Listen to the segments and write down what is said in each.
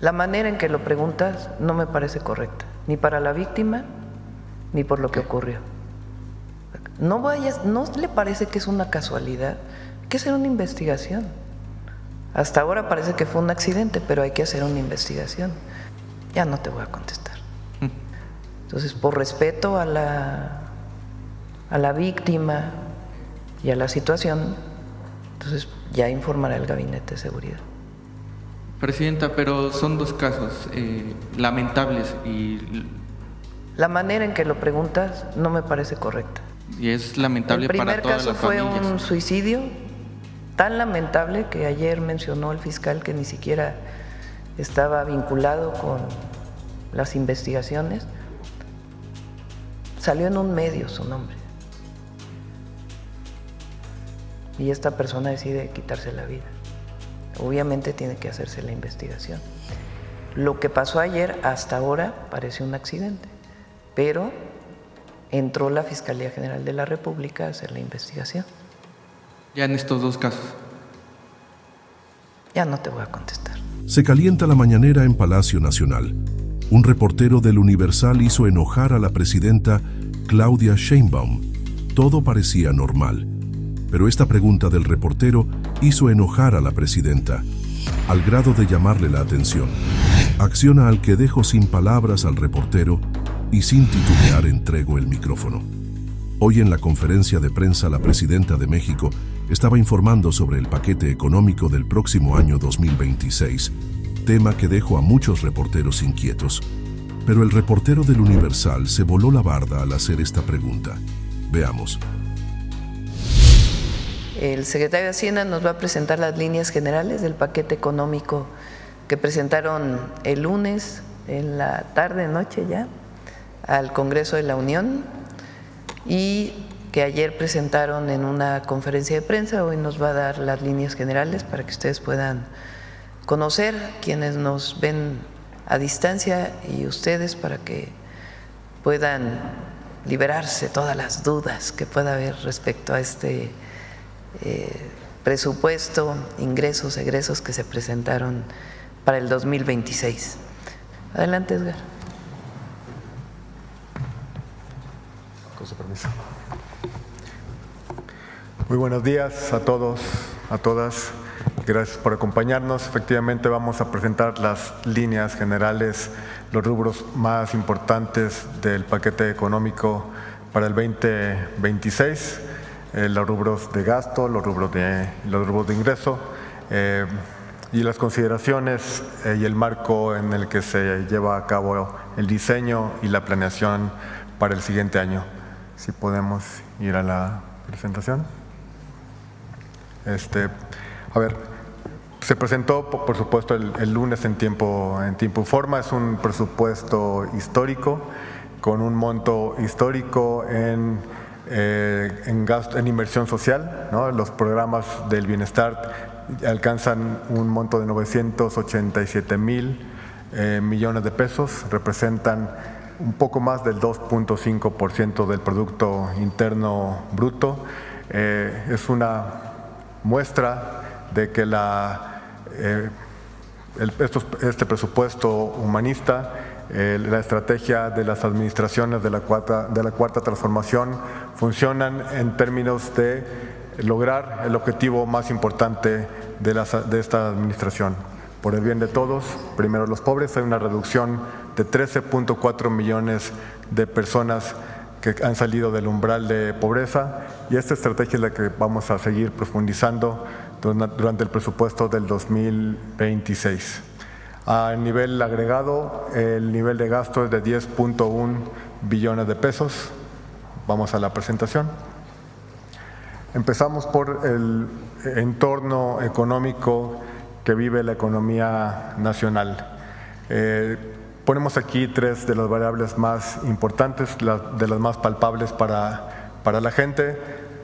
La manera en que lo preguntas no me parece correcta, ni para la víctima, ni por lo que ocurrió. ¿No le parece que es una casualidad? Hay que hacer una investigación. Hasta ahora parece que fue un accidente, pero hay que hacer una investigación. Ya no te voy a contestar. Entonces, por respeto a la víctima y a la situación, entonces ya informará el Gabinete de Seguridad. Presidenta, pero son dos casos lamentables y... La manera en que lo preguntas no me parece correcta. Y es lamentable para toda la familia. El primer caso fue un suicidio tan lamentable que ayer mencionó el fiscal que ni siquiera estaba vinculado con las investigaciones. Salió en un medio su nombre. Y esta persona decide quitarse la vida. Obviamente tiene que hacerse la investigación. Lo que pasó ayer hasta ahora parece un accidente, pero entró la Fiscalía General de la República a hacer la investigación. Ya en estos dos casos. Ya no te voy a contestar. Se calienta la mañanera en Palacio Nacional. Un reportero del Universal hizo enojar a la presidenta Claudia Sheinbaum. Todo parecía normal. Pero esta pregunta del reportero hizo enojar a la presidenta, al grado de llamarle la atención. Acciona al que dejó sin palabras al reportero y sin titubear entregó el micrófono. Hoy en la conferencia de prensa la presidenta de México estaba informando sobre el paquete económico del próximo año 2026, tema que dejó a muchos reporteros inquietos. Pero el reportero del Universal se voló la barda al hacer esta pregunta. Veamos. El secretario de Hacienda nos va a presentar las líneas generales del paquete económico que presentaron el lunes en la tarde, noche ya, al Congreso de la Unión y que ayer presentaron en una conferencia de prensa. Hoy nos va a dar las líneas generales para que ustedes puedan conocer, quienes nos ven a distancia y ustedes, para que puedan liberarse todas las dudas que pueda haber respecto a este presupuesto, ingresos, egresos que se presentaron para el 2026. Adelante, Edgar. Con su permiso. Muy buenos días a todos, a todas. Gracias por acompañarnos. Efectivamente vamos a presentar las líneas generales, los rubros más importantes del paquete económico para el 2026. Los rubros de gasto, los rubros de ingreso y las consideraciones y el marco en el que se lleva a cabo el diseño y la planeación para el siguiente año. Si podemos ir a la presentación. Se presentó, por supuesto, el lunes en tiempo y forma. Es un presupuesto histórico con un monto histórico en gasto, en inversión social, ¿no? Los programas del bienestar alcanzan un monto de 987,000 millones de pesos, representan un poco más del 2.5% del Producto Interno Bruto. Es una muestra de que este presupuesto humanista, la estrategia de las administraciones de la cuarta transformación funcionan en términos de lograr el objetivo más importante de esta administración. Por el bien de todos, primero los pobres. Hay una reducción de 13.4 millones de personas que han salido del umbral de pobreza, y esta estrategia es la que vamos a seguir profundizando durante el presupuesto del 2026. A nivel agregado, el nivel de gasto es de 10.1 billones de pesos. Vamos a la presentación. Empezamos por el entorno económico que vive la economía nacional. Ponemos aquí tres de las variables más importantes, de las más palpables para la gente.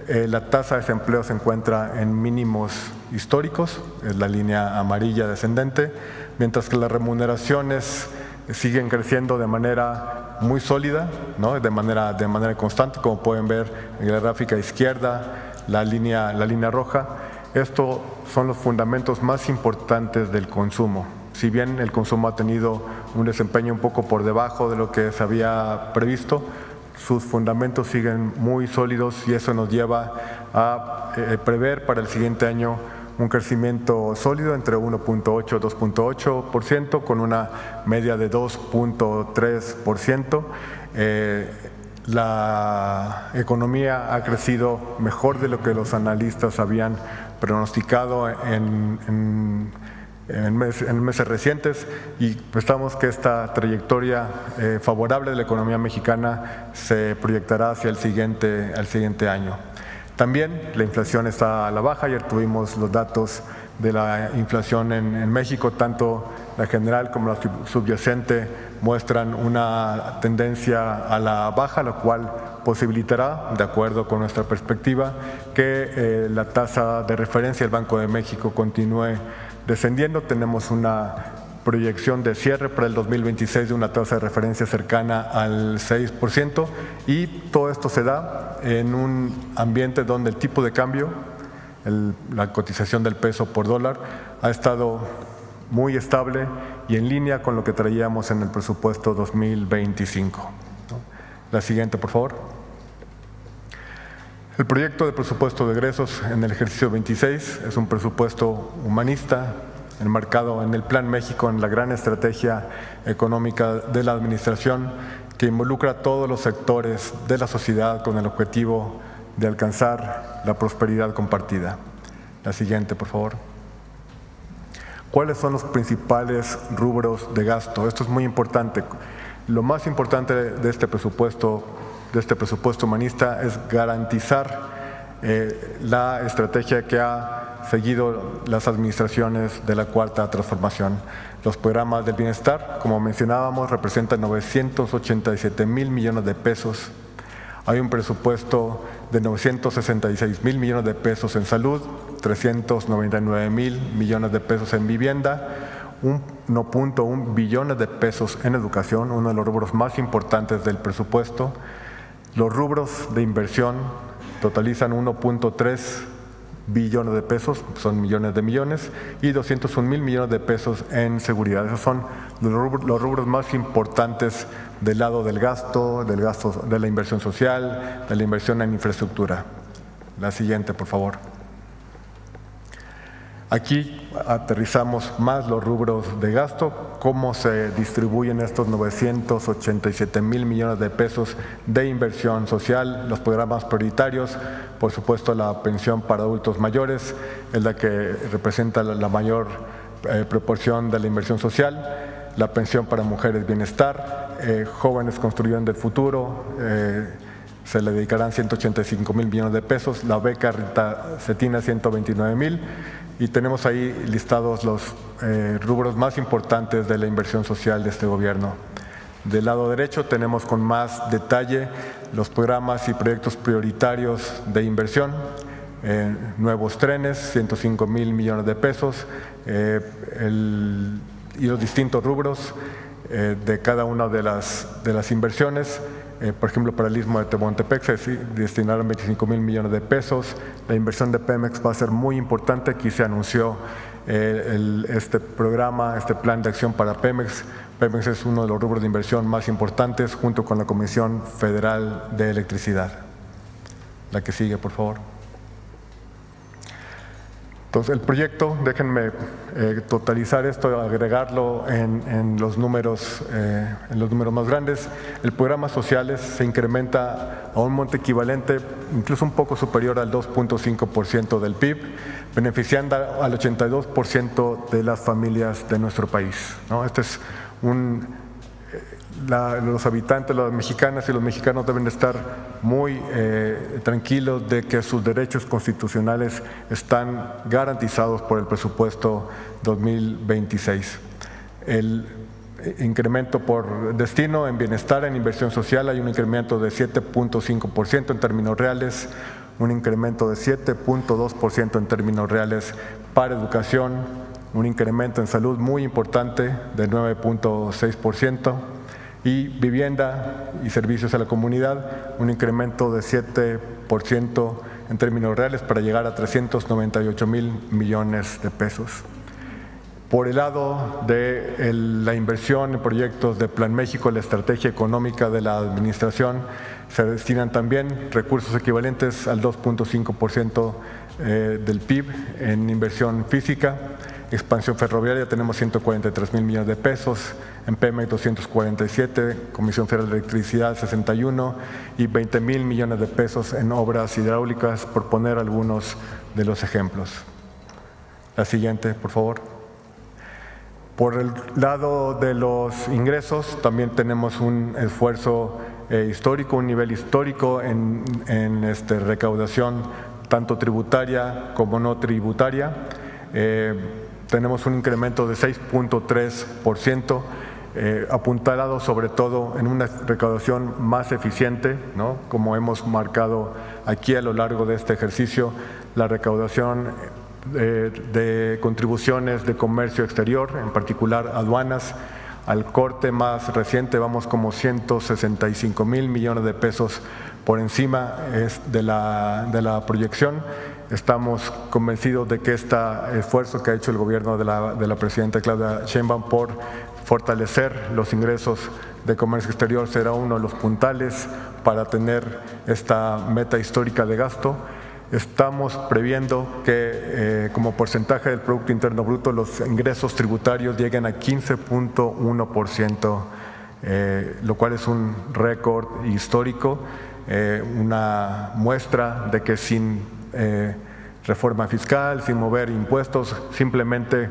La tasa de desempleo se encuentra en mínimos históricos, es la línea amarilla descendente, mientras que las remuneraciones siguen creciendo de manera muy sólida, ¿no? de manera constante, como pueden ver en la gráfica izquierda, la línea roja. Estos son los fundamentos más importantes del consumo. si bien el consumo ha tenido un desempeño un poco por debajo de lo que se había previsto, sus fundamentos siguen muy sólidos y eso nos lleva a prever para el siguiente año un crecimiento sólido entre 1.8 y 2.8%, con una media de 2.3%. La economía ha crecido mejor de lo que los analistas habían pronosticado en meses recientes, y pensamos que esta trayectoria favorable de la economía mexicana se proyectará hacia el siguiente año. También la inflación está a la baja. Ayer tuvimos los datos de la inflación en México, tanto la general como la subyacente muestran una tendencia a la baja, lo cual posibilitará, de acuerdo con nuestra perspectiva, que la tasa de referencia del Banco de México continúe descendiendo. Tenemos una proyección de cierre para el 2026 de una tasa de referencia cercana al 6%, y todo esto se da en un ambiente donde el tipo de cambio, la cotización del peso por dólar, ha estado muy estable y en línea con lo que traíamos en el presupuesto 2025. La siguiente, por favor. El proyecto de presupuesto de egresos en el ejercicio 26 es un presupuesto humanista, enmarcado en el Plan México, en la gran estrategia económica de la administración, que involucra a todos los sectores de la sociedad con el objetivo de alcanzar la prosperidad compartida. La siguiente, por favor. ¿Cuáles son los principales rubros de gasto? Esto es muy importante. Lo más importante de este presupuesto humanista es garantizar la estrategia que ha seguido las administraciones de la Cuarta Transformación. Los programas del bienestar, como mencionábamos, representan 987,000 millones de pesos. Hay un presupuesto de 966,000 millones de pesos en salud, 399,000 millones de pesos en vivienda, 1.1 billones de pesos en educación, uno de los rubros más importantes del presupuesto. Los rubros de inversión totalizan 1.3 billones de pesos, son millones de millones, y 201,000 millones de pesos en seguridad. Esos son los rubros más importantes del lado del gasto, de la inversión social, de la inversión en infraestructura. La siguiente, por favor. Aquí aterrizamos más los rubros de gasto, cómo se distribuyen estos 987,000 millones de pesos de inversión social, los programas prioritarios. Por supuesto, la pensión para adultos mayores es la que representa la mayor proporción de la inversión social, la pensión para mujeres bienestar, jóvenes construyendo el futuro, se le dedicarán 185,000 millones de pesos, la beca Rita Cetina 129,000, y tenemos ahí listados los rubros más importantes de la inversión social de este gobierno. Del lado derecho tenemos con más detalle los programas y proyectos prioritarios de inversión, nuevos trenes, 105,000 millones de pesos, y los distintos rubros de cada una de las inversiones. Por ejemplo, para el Istmo de Tehuantepec se destinaron 25,000 millones de pesos. La inversión de Pemex va a ser muy importante. Aquí se anunció este programa, este plan de acción para Pemex. Pemex es uno de los rubros de inversión más importantes, junto con la Comisión Federal de Electricidad. La que sigue, por favor. Entonces, el proyecto, déjenme totalizar esto, agregarlo en los números más grandes. El programa sociales se incrementa a un monto equivalente, incluso un poco superior al 2.5% del PIB, beneficiando al 82% de las familias de nuestro país, ¿no? Este es los habitantes, las mexicanas y los mexicanos deben de estar muy tranquilos de que sus derechos constitucionales están garantizados por el presupuesto 2026. El incremento por destino en bienestar, en inversión social, hay un incremento de 7.5% en términos reales, un incremento de 7.2% en términos reales para educación, un incremento en salud muy importante de 9.6%, y vivienda y servicios a la comunidad, un incremento de 7% en términos reales para llegar a 398,000 millones de pesos. Por el lado de la inversión en proyectos de Plan México, la estrategia económica de la administración, se destinan también recursos equivalentes al 2.5% del PIB en inversión física. Expansión ferroviaria, tenemos 143,000 millones de pesos, en Pemex 247, Comisión Federal de Electricidad 61 y 20,000 millones de pesos en obras hidráulicas, por poner algunos de los ejemplos. La siguiente, por favor. Por el lado de los ingresos, también tenemos un esfuerzo histórico, un nivel histórico en recaudación tanto tributaria como no tributaria. Tenemos un incremento de 6.3%, apuntalado sobre todo en una recaudación más eficiente, ¿no? Como hemos marcado aquí a lo largo de este ejercicio, la recaudación de contribuciones de comercio exterior, en particular aduanas. Al corte más reciente vamos como 165,000 millones de pesos por encima de la proyección. Estamos convencidos de que este esfuerzo que ha hecho el gobierno de la presidenta Claudia Sheinbaum por fortalecer los ingresos de comercio exterior será uno de los puntales para tener esta meta histórica de gasto. Estamos previendo que como porcentaje del Producto Interno Bruto los ingresos tributarios lleguen a 15.1%, lo cual es un récord histórico, una muestra de que sin reforma fiscal, sin mover impuestos, simplemente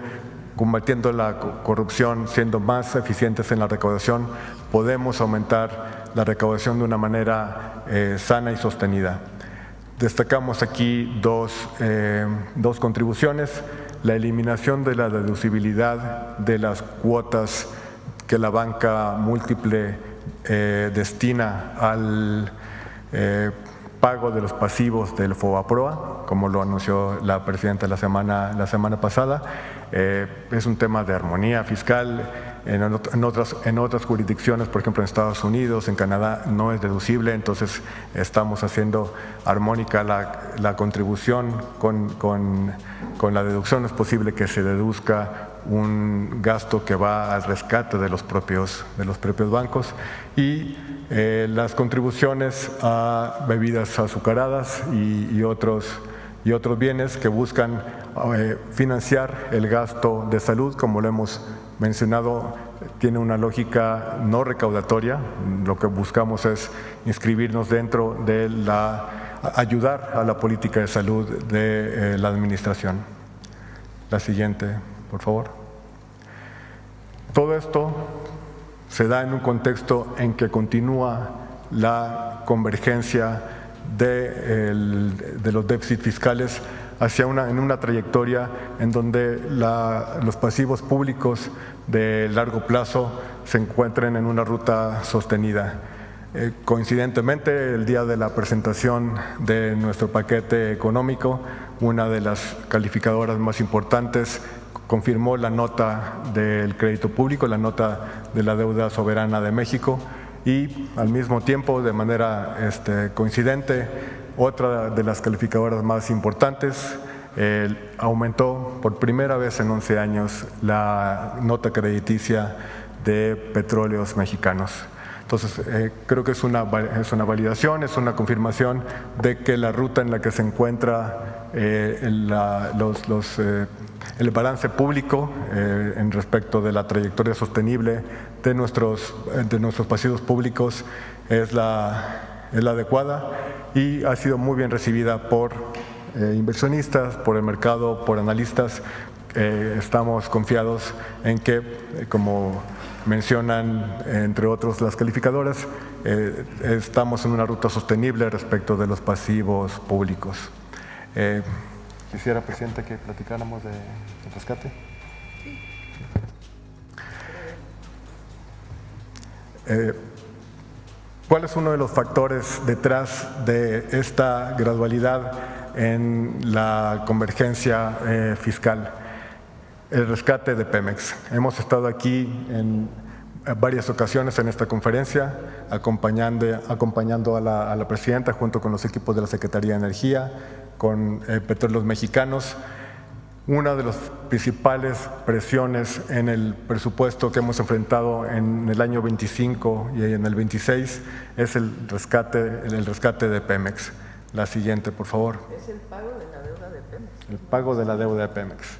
combatiendo la corrupción, siendo más eficientes en la recaudación, podemos aumentar la recaudación de una manera sana y sostenida. Destacamos aquí dos contribuciones: la eliminación de la deducibilidad de las cuotas que la banca múltiple destina al pago de los pasivos del FOBAPROA, como lo anunció la presidenta la semana pasada. Es un tema de armonía fiscal. En otras jurisdicciones, por ejemplo en Estados Unidos, en Canadá, no es deducible, entonces estamos haciendo armónica la contribución con la deducción. Es posible que se deduzca un gasto que va al rescate de los propios bancos, y las contribuciones a bebidas azucaradas y otros bienes que buscan financiar el gasto de salud, como lo hemos mencionado, tiene una lógica no recaudatoria. Lo que buscamos es inscribirnos dentro de ayudar a la política de salud de la administración. La siguiente, por favor. Todo esto se da en un contexto en que continúa la convergencia de los déficits fiscales en una trayectoria en donde los pasivos públicos de largo plazo se encuentren en una ruta sostenida. Coincidentemente, el día de la presentación de nuestro paquete económico, una de las calificadoras más importantes confirmó la nota del crédito público, la nota de la deuda soberana de México, y al mismo tiempo, de manera coincidente, otra de las calificadoras más importantes aumentó por primera vez en 11 años la nota crediticia de Petróleos Mexicanos. Entonces, creo que es una validación, es una confirmación de que la ruta en la que se encuentra el balance público en respecto de la trayectoria sostenible de nuestros pasivos públicos es la adecuada, y ha sido muy bien recibida por inversionistas, por el mercado, por analistas. Estamos confiados en que, como mencionan entre otros las calificadoras, estamos en una ruta sostenible respecto de los pasivos públicos. Quisiera, Presidenta, que platicáramos de rescate. ¿Cuál es uno de los factores detrás de esta gradualidad en la convergencia fiscal? El rescate de Pemex. Hemos estado aquí en varias ocasiones en esta conferencia acompañando a la presidenta junto con los equipos de la Secretaría de Energía, con Petróleos Mexicanos. Una de las principales presiones en el presupuesto que hemos enfrentado en el año 25 y en el 26 es el rescate de Pemex. La siguiente, por favor. Es el pago de la deuda de Pemex. El pago de la deuda de Pemex.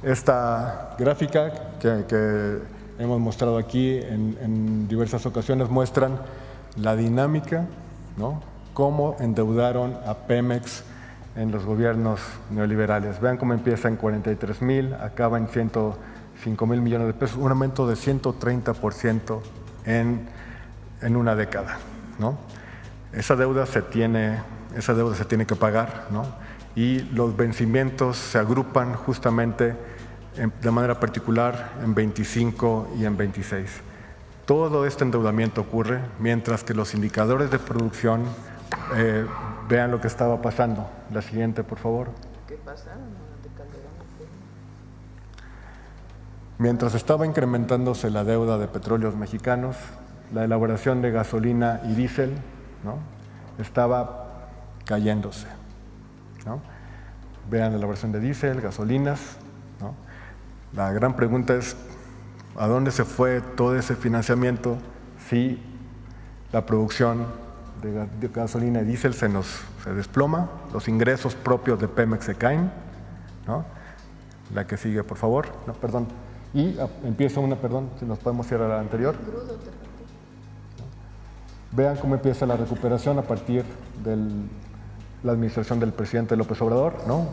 Esta gráfica que hemos mostrado aquí en diversas ocasiones muestran la dinámica, ¿no? Cómo endeudaron a Pemex en los gobiernos neoliberales. Vean cómo empieza en 43,000, acaba en 105,000 millones de pesos, un aumento de 130% en una década, ¿no? Esa deuda se tiene que pagar, ¿no? Y los vencimientos se agrupan justamente de manera particular en 25 y en 26. Todo este endeudamiento ocurre mientras que los indicadores de producción vean lo que estaba pasando. La siguiente, por favor. ¿Qué pasa? Mientras estaba incrementándose la deuda de Petróleos Mexicanos, la elaboración de gasolina y diésel, ¿no? Estaba cayéndose, ¿no? Vean la elaboración de diésel, gasolinas, ¿no? La gran pregunta es, ¿a dónde se fue todo ese financiamiento si la producción de gasolina y diésel se desploma, los ingresos propios de Pemex se caen, ¿no? La que sigue, por favor. No, perdón. Y empieza si nos podemos ir a la anterior. Vean cómo empieza la recuperación a partir de la administración del presidente López Obrador, ¿no?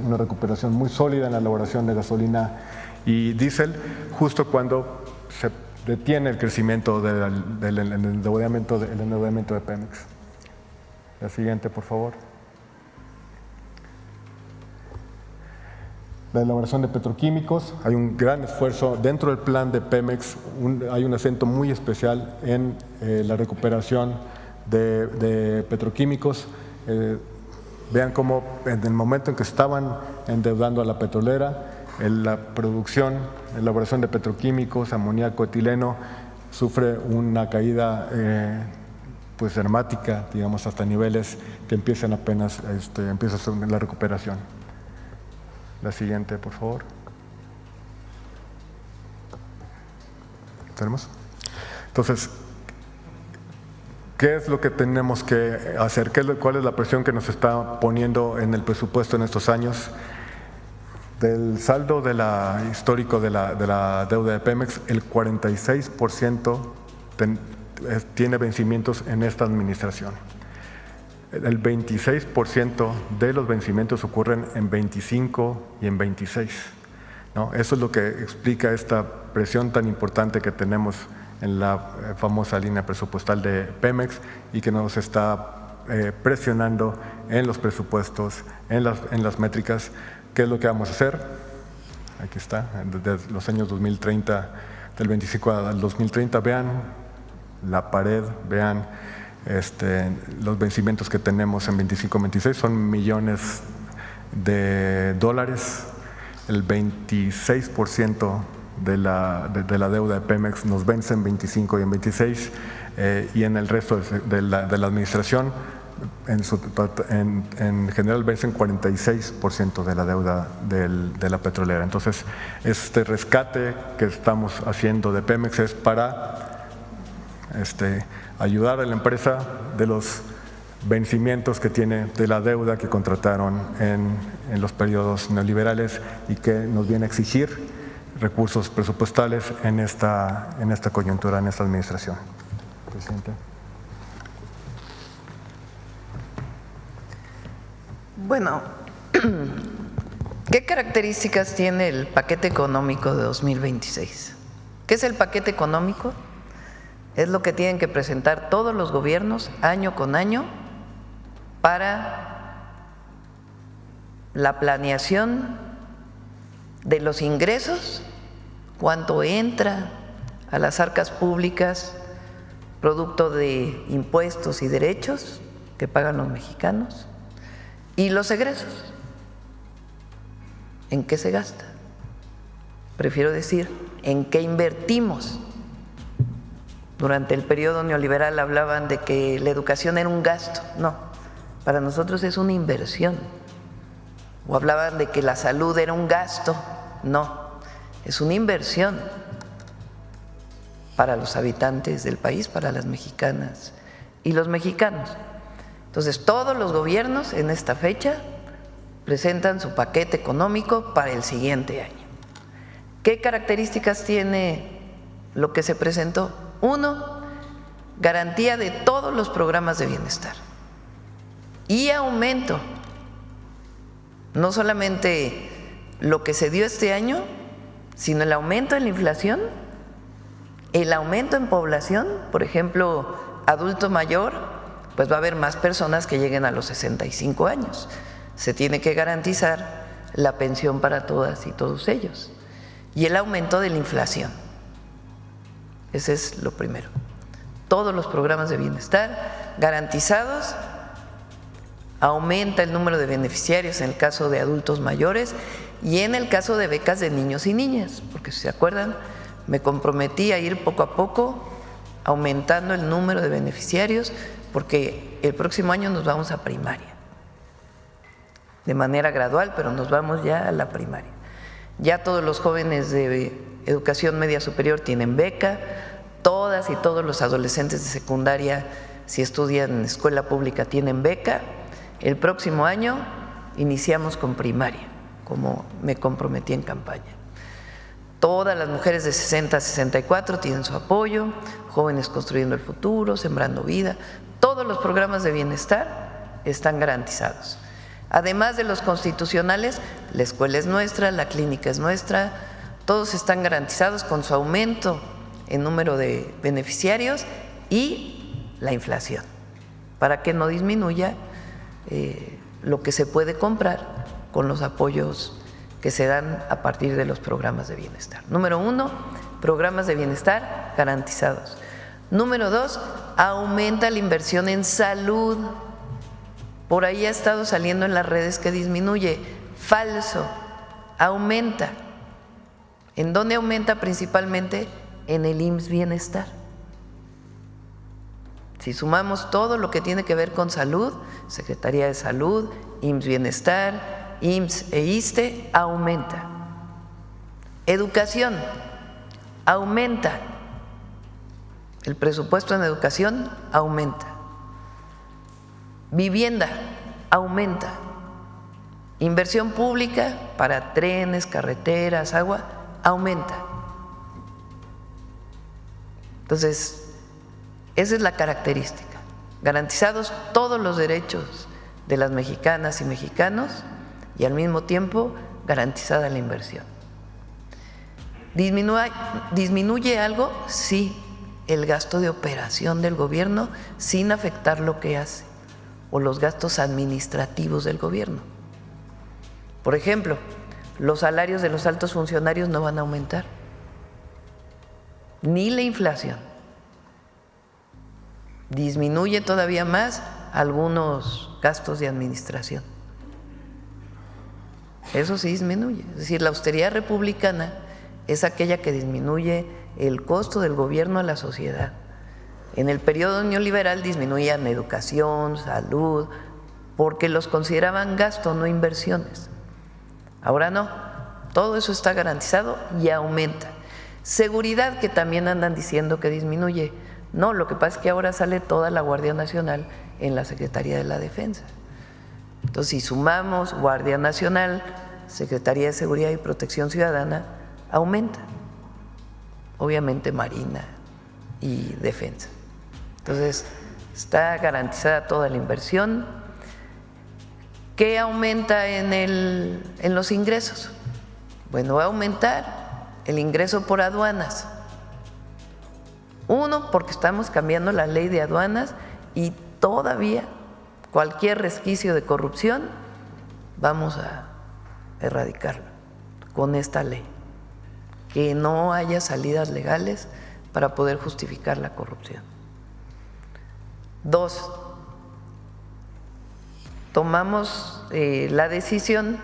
Una recuperación muy sólida en la elaboración de gasolina y diésel, justo cuando se detiene el crecimiento del endeudamiento de Pemex. La siguiente, por favor. La elaboración de petroquímicos, hay un gran esfuerzo dentro del plan de Pemex, hay un acento muy especial en la recuperación de petroquímicos. Vean cómo en el momento en que estaban endeudando a la petrolera, la producción, la elaboración de petroquímicos, amoníaco, etileno, sufre una caída pues dramática, digamos, hasta niveles que empiezan apenas, empieza la recuperación. La siguiente, por favor. ¿Tenemos? Entonces, ¿qué es lo que tenemos que hacer? ¿Cuál es la presión que nos está poniendo en el presupuesto en estos años? Del saldo histórico de la deuda de Pemex, el 46% tiene vencimientos en esta administración. El 26% de los vencimientos ocurren en 25 y en 26, ¿no? Eso es lo que explica esta presión tan importante que tenemos en la famosa línea presupuestal de Pemex y que nos está presionando en los presupuestos, en las métricas. ¿Qué es lo que vamos a hacer? Aquí está, desde los años 2030, del 25 al 2030, vean la pared, vean los vencimientos que tenemos en 25-26, son millones de dólares. El 26% de la deuda de Pemex nos vence en 25 y en 26, y en el resto de la administración, en general vencen 46% de la deuda de la petrolera. Entonces, este rescate que estamos haciendo de Pemex es para ayudar a la empresa de los vencimientos que tiene, de la deuda que contrataron en los periodos neoliberales y que nos viene a exigir recursos presupuestales en esta coyuntura, en esta administración. Presidente. Bueno, ¿qué características tiene el paquete económico de 2026? ¿Qué es el paquete económico? Es lo que tienen que presentar todos los gobiernos año con año para la planeación de los ingresos, cuánto entra a las arcas públicas producto de impuestos y derechos que pagan los mexicanos, y los egresos, ¿en qué se gasta? Prefiero decir, ¿en qué invertimos? Durante el periodo neoliberal hablaban de que la educación era un gasto. No, para nosotros es una inversión. o hablaban de que la salud era un gasto. No, es una inversión para los habitantes del país, para las mexicanas y los mexicanos. Entonces, todos los gobiernos en esta fecha presentan su paquete económico para el siguiente año. ¿Qué características tiene lo que se presentó? 1, garantía de todos los programas de bienestar y aumento, no solamente lo que se dio este año, sino el aumento en la inflación, el aumento en población. Por ejemplo, adulto mayor, pues va a haber más personas que lleguen a los 65 años. Se tiene que garantizar la pensión para todas y todos ellos. Y el aumento de la inflación. Ese es lo primero. Todos los programas de bienestar garantizados. Aumenta el número de beneficiarios en el caso de adultos mayores y en el caso de becas de niños y niñas, porque si se acuerdan, me comprometí a ir poco a poco aumentando el número de beneficiarios, porque el próximo año nos vamos a primaria, de manera gradual, pero nos vamos ya a la primaria. Ya todos los jóvenes de educación media superior tienen beca, todas y todos los adolescentes de secundaria, si estudian en escuela pública, tienen beca. El próximo año iniciamos con primaria, como me comprometí en campaña. Todas las mujeres de 60 a 64 tienen su apoyo, Jóvenes Construyendo el Futuro, Sembrando Vida, todos los programas de bienestar están garantizados. Además de los constitucionales, la escuela es nuestra, la clínica es nuestra, todos están garantizados con su aumento en número de beneficiarios y la inflación, para que no disminuya lo que se puede comprar con los apoyos que se dan a partir de los programas de bienestar. Número 1, programas de bienestar garantizados. Número 2, aumenta la inversión en salud. Por ahí ha estado saliendo en las redes que disminuye. Falso, aumenta. ¿En dónde aumenta principalmente? En el IMSS Bienestar. Si sumamos todo lo que tiene que ver con salud, Secretaría de Salud, IMSS Bienestar, IMSS e ISSSTE, aumenta. Educación, aumenta. El presupuesto en educación aumenta. Vivienda, aumenta. Inversión pública para trenes, carreteras, agua, aumenta. Entonces, esa es la característica. Garantizados todos los derechos de las mexicanas y mexicanos y al mismo tiempo garantizada la inversión. ¿Disminuye algo? Sí, el gasto de operación del gobierno sin afectar lo que hace o los gastos administrativos del gobierno. Por ejemplo, los salarios de los altos funcionarios no van a aumentar, ni la inflación. Disminuye todavía más algunos gastos de administración. Eso sí disminuye. Es decir, la austeridad republicana es aquella que disminuye el costo del gobierno a la sociedad. En el periodo neoliberal disminuían educación, salud, porque los consideraban gasto, no inversiones. Ahora no, todo eso está garantizado y aumenta. Seguridad, que también andan diciendo que disminuye. No, lo que pasa es que ahora sale toda la Guardia Nacional en la Secretaría de la Defensa. Entonces, si sumamos Guardia Nacional, Secretaría de Seguridad y Protección Ciudadana, aumenta. Obviamente Marina y Defensa. Entonces, está garantizada toda la inversión. ¿Qué aumenta en los ingresos? Bueno, va a aumentar el ingreso por aduanas. Uno, porque estamos cambiando la ley de aduanas y todavía cualquier resquicio de corrupción vamos a erradicarlo con esta ley. Que no haya salidas legales para poder justificar la corrupción. 2, tomamos la decisión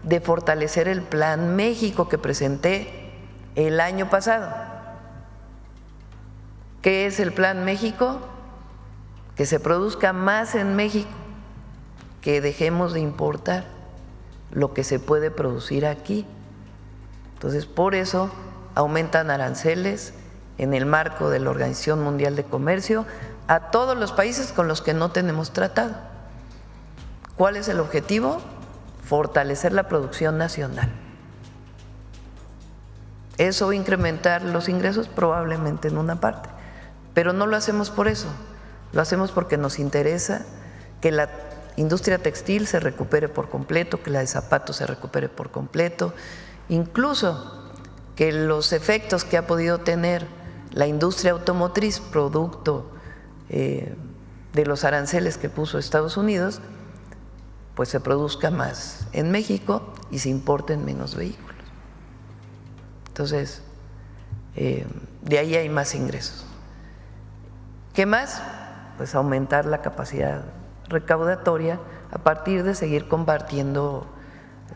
de fortalecer el Plan México que presenté el año pasado. ¿Qué es el Plan México? Que se produzca más en México, que dejemos de importar, lo que se puede producir aquí. Entonces, por eso aumentan aranceles en el marco de la Organización Mundial de Comercio a todos los países con los que no tenemos tratado. ¿Cuál es el objetivo? Fortalecer la producción nacional. ¿Eso va a incrementar los ingresos? Probablemente en una parte, pero no lo hacemos por eso, lo hacemos porque nos interesa que la industria textil se recupere por completo, que la de zapatos se recupere por completo, incluso que los efectos que ha podido tener la industria automotriz producto de los aranceles que puso Estados Unidos, pues se produzca más en México y se importen menos vehículos. Entonces, de ahí hay más ingresos. ¿Qué más? Pues aumentar la capacidad recaudatoria a partir de seguir combatiendo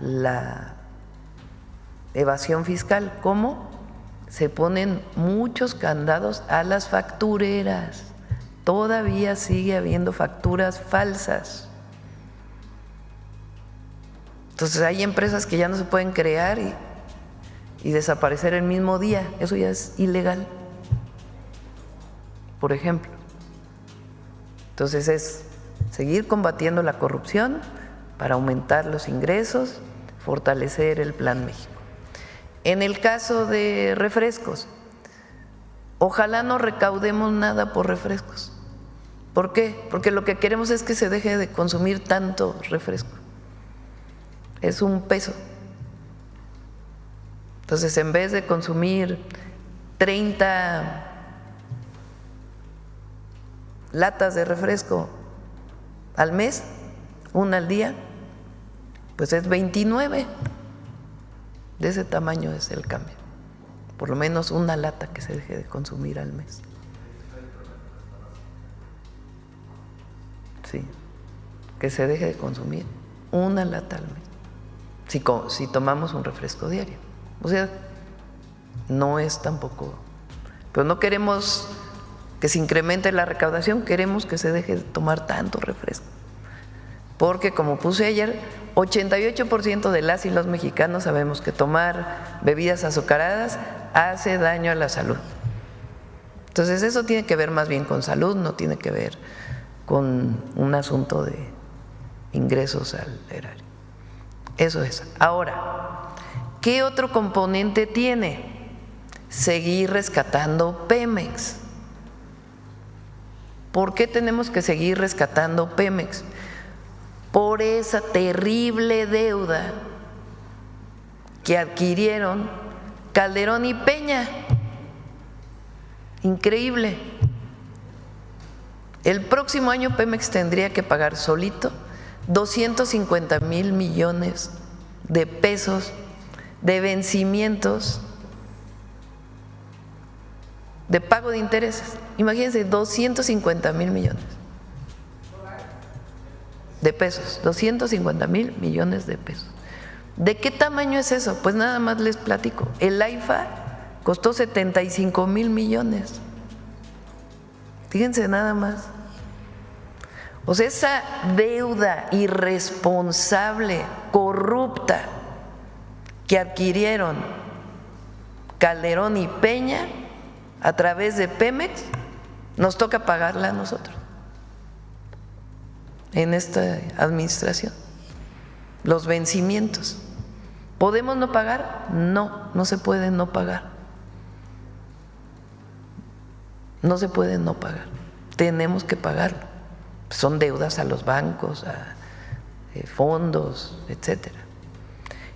la evasión fiscal. ¿Cómo? Se ponen muchos candados a las factureras. Todavía sigue habiendo facturas falsas. Entonces hay empresas que ya no se pueden crear y desaparecer el mismo día. Eso ya es ilegal, por ejemplo. Entonces es seguir combatiendo la corrupción para aumentar los ingresos, fortalecer el Plan México. En el caso de refrescos, ojalá no recaudemos nada por refrescos. ¿Por qué? Porque lo que queremos es que se deje de consumir tanto refresco. Es un peso. Entonces, en vez de consumir 30 latas de refresco al mes, una al día, pues es 29. De ese tamaño es el cambio. Por lo menos una lata que se deje de consumir al mes. Sí, que se deje de consumir una lata al mes. Si tomamos un refresco diario. O sea, no es tampoco. Pero no queremos que se incremente la recaudación, queremos que se deje de tomar tanto refresco. Porque, como puse ayer, 88% de las y los mexicanos sabemos que tomar bebidas azucaradas hace daño a la salud. Entonces, eso tiene que ver más bien con salud, no tiene que ver con un asunto de ingresos al erario. Eso es. Ahora, ¿qué otro componente tiene? Seguir rescatando Pemex. ¿Por qué tenemos que seguir rescatando Pemex? Por esa terrible deuda que adquirieron Calderón y Peña. Increíble. El próximo año Pemex tendría que pagar solito 250,000 millones de pesos de vencimientos de pago de intereses. Imagínense, 250,000 millones de pesos, 250,000 millones de pesos. ¿De qué tamaño es eso? Pues nada más les platico. El AIFA costó 75,000 millones. Fíjense nada más. O sea, esa deuda irresponsable, corrupta, que adquirieron Calderón y Peña a través de Pemex, nos toca pagarla a nosotros en esta administración. Los vencimientos. ¿Podemos no pagar? No, no se puede no pagar. No se puede no pagar. Tenemos que pagarlo. Son deudas a los bancos, a fondos, etcétera.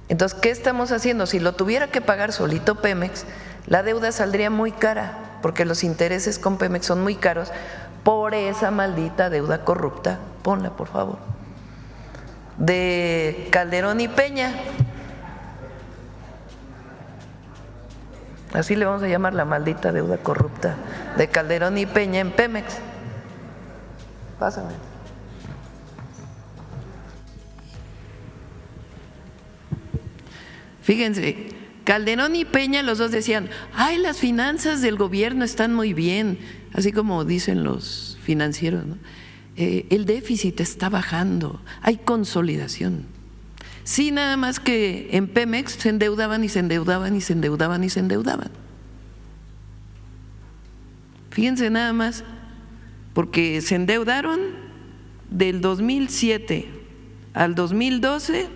Entonces, ¿qué estamos haciendo? Si lo tuviera que pagar solito Pemex, la deuda saldría muy cara, porque los intereses con Pemex son muy caros por esa maldita deuda corrupta. Ponla, por favor. De Calderón y Peña. Así le vamos a llamar, la maldita deuda corrupta de Calderón y Peña en Pemex. Pásame. Fíjense, Calderón y Peña, los dos decían, ay, las finanzas del gobierno están muy bien, así como dicen los financieros, ¿no? El déficit está bajando, hay consolidación. Sí, nada más que en Pemex se endeudaban y se endeudaban y se endeudaban y se endeudaban. Fíjense nada más, porque se endeudaron del 2007 al 2012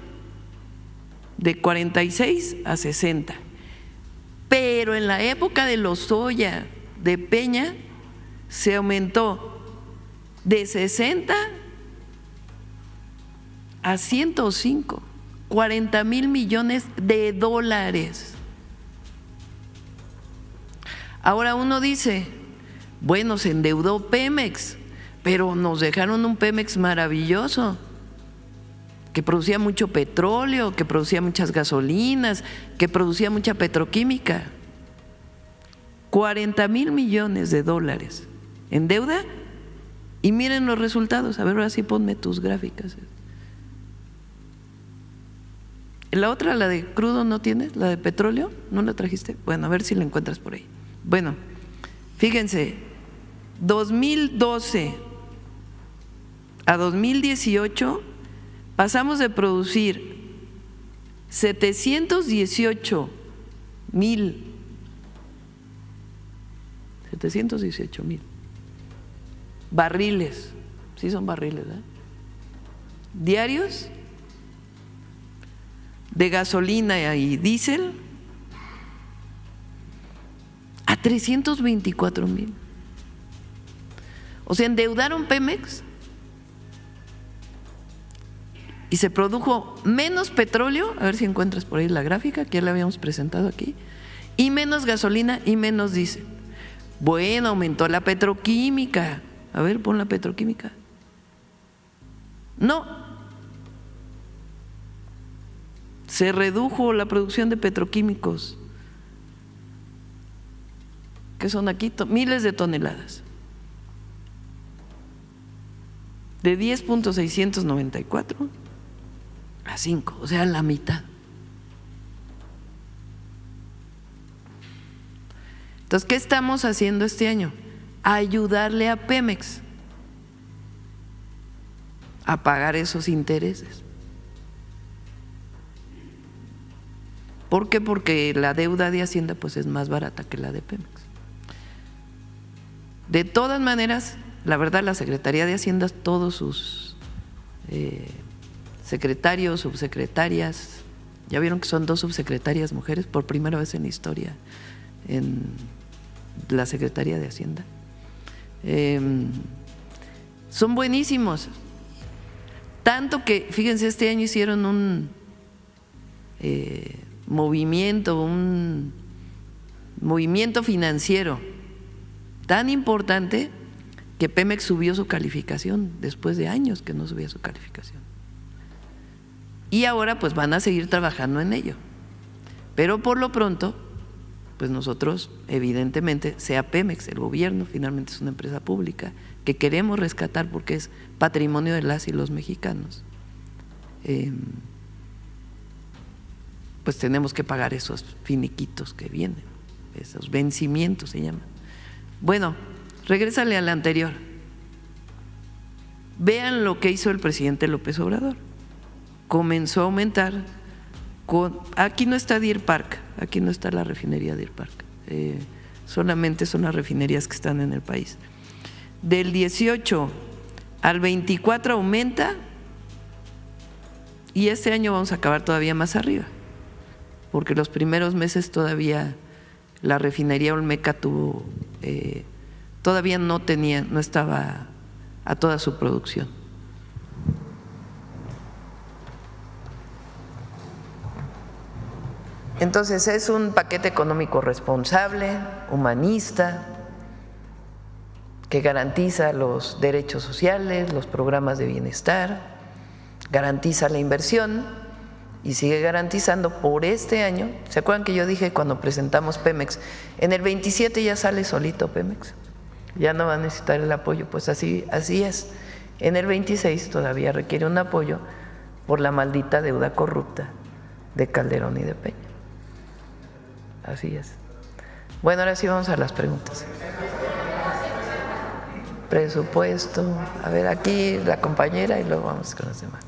de 46 a 60. Pero en la época de Lozoya, de Peña, se aumentó de 60 a 105, 40,000 millones de dólares. Ahora uno dice, bueno, se endeudó Pemex, pero nos dejaron un Pemex maravilloso, que producía mucho petróleo, que producía muchas gasolinas, que producía mucha petroquímica. 40,000 millones de dólares en deuda, y miren los resultados. A ver, ahora sí ponme tus gráficas. La otra, la de crudo, ¿no tienes? ¿La de petróleo? ¿No la trajiste? Bueno, a ver si la encuentras por ahí. Bueno, fíjense, 2012 a 2018 pasamos de producir 718,000 barriles, sí son barriles, ¿eh?, diarios de gasolina y diésel a 324,000. O sea, endeudaron Pemex y se produjo menos petróleo, a ver si encuentras por ahí la gráfica, que ya la habíamos presentado aquí, y menos gasolina y menos diésel. Bueno, aumentó la petroquímica. A ver, pon la petroquímica. No. Se redujo la producción de petroquímicos, que son aquí miles de toneladas, de 10.694 a 5, o sea, la mitad. Entonces, ¿qué estamos haciendo este año? Ayudarle a Pemex a pagar esos intereses. ¿Por qué? Porque la deuda de Hacienda pues es más barata que la de Pemex. De todas maneras, la verdad, la Secretaría de Hacienda, todos sus secretarios, subsecretarias, ya vieron que son 2 subsecretarias mujeres por primera vez en la historia en la Secretaría de Hacienda. Son buenísimos, tanto que, fíjense, este año hicieron un movimiento financiero tan importante que Pemex subió su calificación después de años que no subía su calificación. Y ahora pues van a seguir trabajando en ello. Pero por lo pronto, pues nosotros, evidentemente, sea Pemex, el gobierno, finalmente es una empresa pública que queremos rescatar porque es patrimonio de las y los mexicanos, pues tenemos que pagar esos finiquitos que vienen, esos vencimientos se llaman. Bueno, regrésale al anterior. Vean lo que hizo el presidente López Obrador. Comenzó a aumentar aquí no está Deer Park, aquí no está la refinería Deer Park, solamente son las refinerías que están en el país. Del 18 al 24 aumenta, y este año vamos a acabar todavía más arriba, porque los primeros meses todavía la refinería Olmeca todavía no estaba a toda su producción. Entonces es un paquete económico responsable, humanista, que garantiza los derechos sociales, los programas de bienestar, garantiza la inversión y sigue garantizando por este año. ¿Se acuerdan que yo dije cuando presentamos Pemex, en el 27 ya sale solito Pemex, ya no va a necesitar el apoyo? Pues así es. En el 26 todavía requiere un apoyo por la maldita deuda corrupta de Calderón y de Peña. Así es. Bueno, ahora sí vamos a las preguntas. Presupuesto. A ver, aquí la compañera y luego vamos con los demás.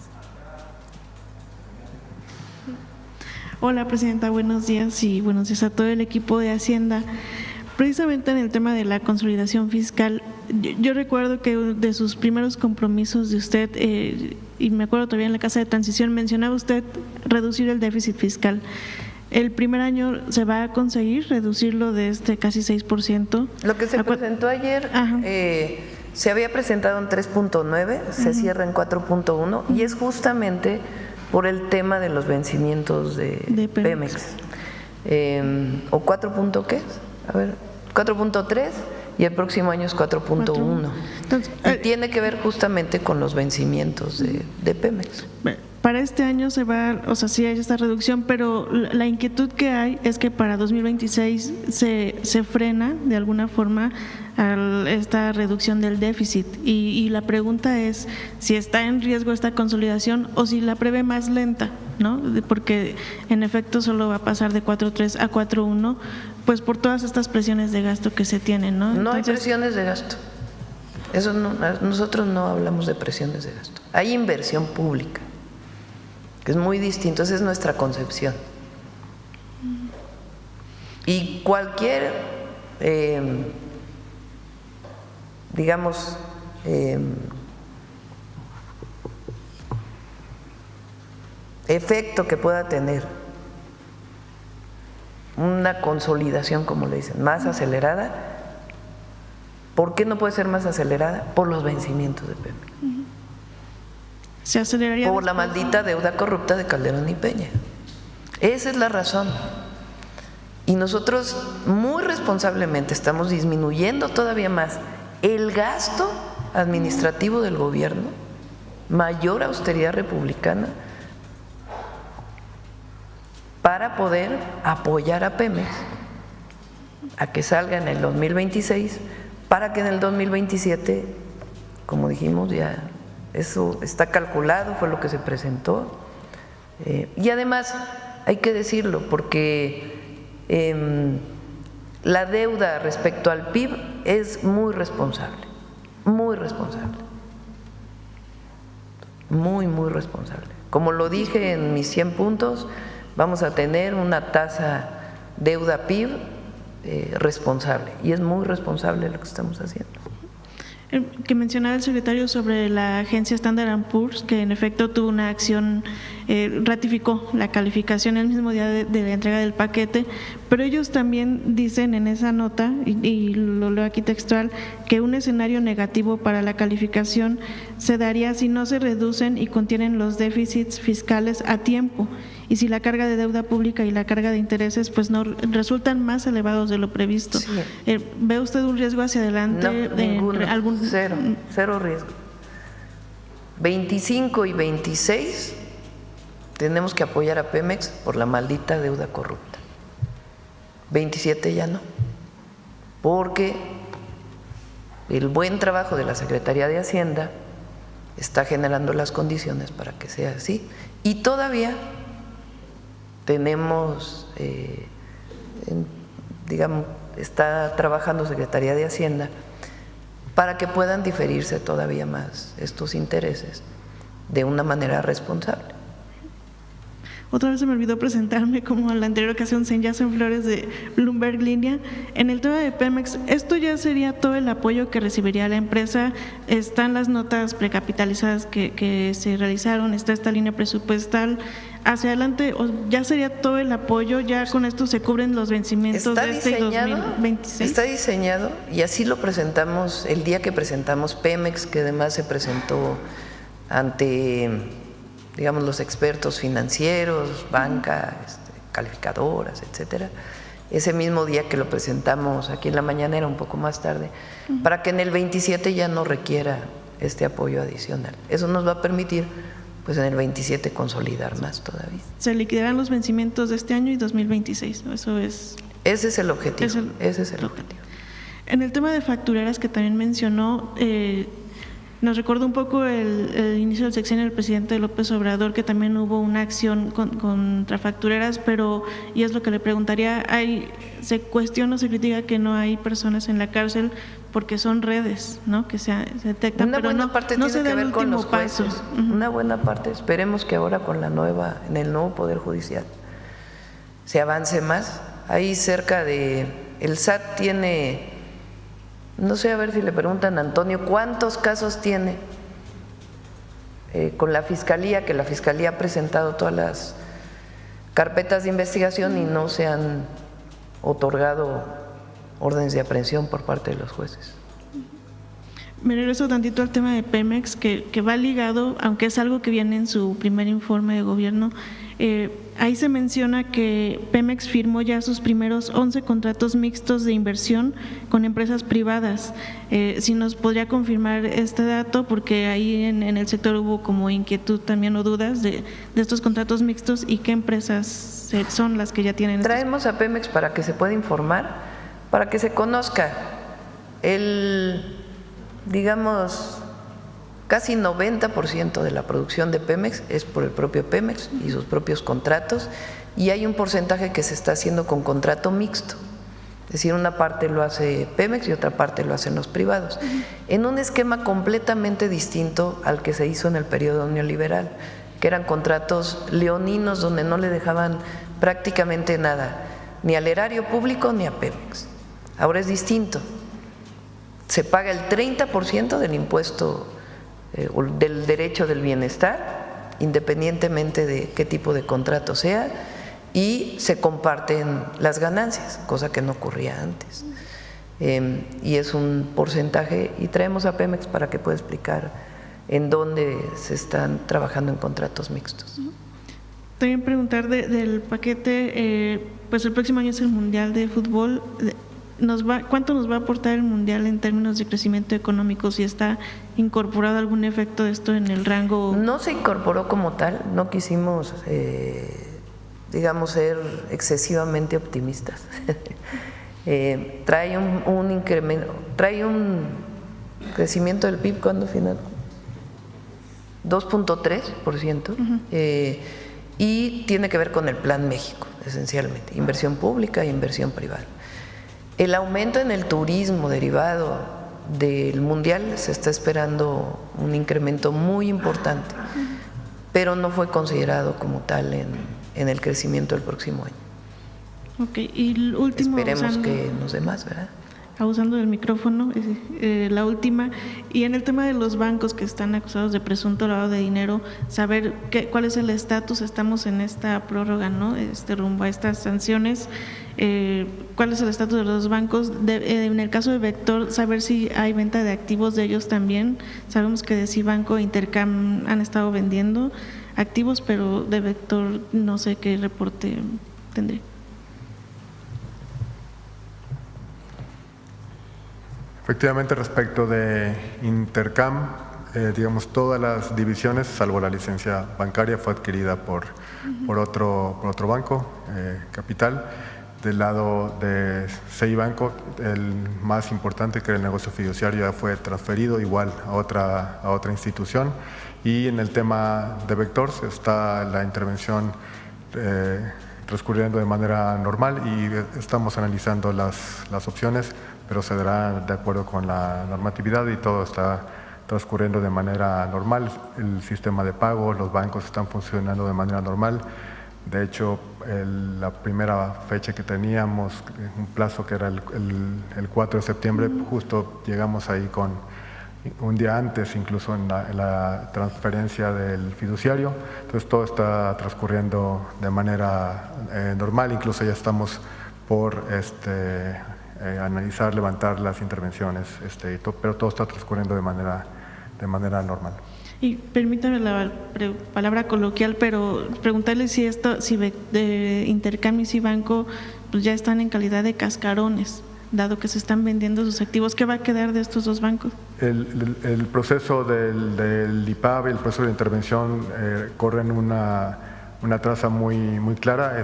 Hola, Presidenta, buenos días y buenos días a todo el equipo de Hacienda. Precisamente en el tema de la consolidación fiscal, yo recuerdo que de sus primeros compromisos de usted, y me acuerdo todavía en la Casa de Transición, mencionaba usted reducir el déficit fiscal. El primer año se va a conseguir reducirlo de casi 6%. Lo que se presentó ayer se había presentado en 3.9, se cierra en 4.1 y es justamente por el tema de los vencimientos de Pemex. ¿O 4. qué es? A ver, 4.3 y el próximo año es 4.1. Y tiene que ver justamente con los vencimientos de Pemex. Para este año se va, o sea, sí hay esta reducción, pero la inquietud que hay es que para 2026 se frena de alguna forma esta reducción del déficit y la pregunta es si está en riesgo esta consolidación o si la prevé más lenta, ¿no? Porque en efecto solo va a pasar de 4.3 a 4.1, pues por todas estas presiones de gasto que se tienen, ¿no? No hay presiones de gasto. Eso no, nosotros no hablamos de presiones de gasto. Hay inversión pública, que es muy distinto, esa es nuestra concepción. Y cualquier, digamos, efecto que pueda tener una consolidación, como le dicen, más acelerada. ¿Por qué no puede ser más acelerada? Por los vencimientos de Pemex. Se aceleraría por la maldita deuda corrupta de Calderón y Peña. Esa es la razón. Y nosotros muy responsablemente estamos disminuyendo todavía más el gasto administrativo del gobierno, mayor austeridad republicana, para poder apoyar a Pemex a que salga en el 2026, para que en el 2027, como dijimos, ya eso está calculado, fue lo que se presentó. Y además, hay que decirlo, porque la deuda respecto al PIB es muy responsable, muy responsable, muy responsable. Como lo dije en mis 100 puntos, vamos a tener una tasa deuda PIB responsable, y es muy responsable lo que estamos haciendo. Que mencionaba el secretario sobre la agencia Standard & Poor's, que en efecto tuvo una acción, ratificó la calificación el mismo día de la entrega del paquete, pero ellos también dicen en esa nota, y lo leo aquí textual, que un escenario negativo para la calificación se daría si no se reducen y contienen los déficits fiscales a tiempo, y si la carga de deuda pública y la carga de intereses pues no resultan más elevados de lo previsto. Sí. ¿Ve usted un riesgo hacia adelante? No, ninguno, cero riesgo. 25 y 26 tenemos que apoyar a Pemex por la maldita deuda corrupta. 27 ya no, porque el buen trabajo de la Secretaría de Hacienda está generando las condiciones para que sea así. Y todavía tenemos, digamos, está trabajando Secretaría de Hacienda para que puedan diferirse todavía más estos intereses de una manera responsable. Otra vez se me olvidó presentarme, como en la anterior ocasión, Senyacen Flores de Bloomberg Línea. En el tema de Pemex, ¿esto ya sería todo el apoyo que recibiría la empresa? ¿Están las notas precapitalizadas que se realizaron? ¿Está esta línea presupuestal? ¿Hacia adelante ya sería todo el apoyo? ¿Ya con esto se cubren los vencimientos de este 2026? Está diseñado, y así lo presentamos el día que presentamos Pemex, que además se presentó ante, digamos, los expertos financieros, banca, calificadoras, etcétera. Ese mismo día que lo presentamos aquí en la mañanera, un poco más tarde, para que en el 27 ya no requiera este apoyo adicional. Eso nos va a permitir, pues en el 27, consolidar más todavía. Se liquidarán los vencimientos de este año y 2026, ¿no? Eso es. Ese es el objetivo. Ese es el objetivo. En el tema de factureras que también mencionó, Nos recordó un poco el inicio del sexenio del presidente López Obrador, que también hubo una acción contra factureras, pero, y es lo que le preguntaría, se cuestiona o se critica que no hay personas en la cárcel porque son redes, ¿no?, que se detectan, una pero buena parte no tiene se da que ver el con último los jueces. paso. Una buena parte, esperemos que ahora con en el nuevo Poder Judicial se avance más. Ahí cerca el SAT tiene, no sé, a ver si le preguntan a Antonio, ¿cuántos casos tiene con la Fiscalía? Que la Fiscalía ha presentado todas las carpetas de investigación y no se han otorgado órdenes de aprehensión por parte de los jueces. Me regreso tantito al tema de Pemex, que va ligado, aunque es algo que viene en su primer informe de gobierno. Ahí se menciona que Pemex firmó ya sus primeros 11 contratos mixtos de inversión con empresas privadas. Si nos podría confirmar este dato, porque ahí en el sector hubo como inquietud también o dudas de estos contratos mixtos y qué empresas son las que ya tienen. Traemos a Pemex para que se pueda informar, para que se conozca digamos, casi 90% de la producción de Pemex es por el propio Pemex y sus propios contratos, y hay un porcentaje que se está haciendo con contrato mixto, es decir, una parte lo hace Pemex y otra parte lo hacen los privados, en un esquema completamente distinto al que se hizo en el periodo neoliberal, que eran contratos leoninos donde no le dejaban prácticamente nada, ni al erario público ni a Pemex. Ahora es distinto. Se paga el 30% del impuesto del derecho del bienestar, independientemente de qué tipo de contrato sea, y se comparten las ganancias, cosa que no ocurría antes. Y es un porcentaje, y traemos a Pemex para que pueda explicar en dónde se están trabajando en contratos mixtos. También preguntar del paquete, pues el próximo año es el Mundial de Fútbol. ¿Cuánto nos va a aportar el Mundial en términos de crecimiento económico? ¿Si está incorporado algún efecto de esto en el rango? No se incorporó como tal, no quisimos, digamos, ser excesivamente optimistas. Trae un incremento, trae un crecimiento del PIB, ¿cuándo final? 2.3%, y tiene que ver con el Plan México, esencialmente, inversión pública e inversión privada. El aumento en el turismo derivado del Mundial, se está esperando un incremento muy importante, pero no fue considerado como tal en el crecimiento del próximo año. Ok, y el último, esperemos que nos dé más, ¿verdad? Abusando del micrófono, la última, y en el tema de los bancos que están acusados de presunto lavado de dinero, saber cuál es el estatus. Estamos en esta prórroga, ¿no?, rumbo a estas sanciones. ¿Cuál es el estatus de los bancos? En el caso de Vector, saber si hay venta de activos de ellos también. Sabemos que de Cibanco e Intercam han estado vendiendo activos, pero de Vector no sé qué reporte tendré. Efectivamente, respecto de Intercam, digamos, todas las divisiones, salvo la licencia bancaria, fue adquirida por otro banco, Capital. Del lado de Cibanco, el más importante, que era el negocio fiduciario, ya fue transferido igual a otra institución. Y en el tema de Vector está la intervención transcurriendo de manera normal, y estamos analizando las opciones, pero se dará de acuerdo con la normatividad, y todo está transcurriendo de manera normal. El sistema de pago, los bancos están funcionando de manera normal. De hecho, la primera fecha que teníamos, un plazo que era el 4 de septiembre, justo llegamos ahí con un día antes, incluso en la transferencia del fiduciario. Entonces todo está transcurriendo de manera normal, incluso ya estamos por analizar, levantar las intervenciones, pero todo está transcurriendo de manera normal. Y permítame la palabra coloquial, pero preguntarle si de Intercam y Cibanco pues ya están en calidad de cascarones, dado que se están vendiendo sus activos. ¿Qué va a quedar de estos dos bancos? El proceso del IPAB, el proceso de intervención, corren una traza muy clara.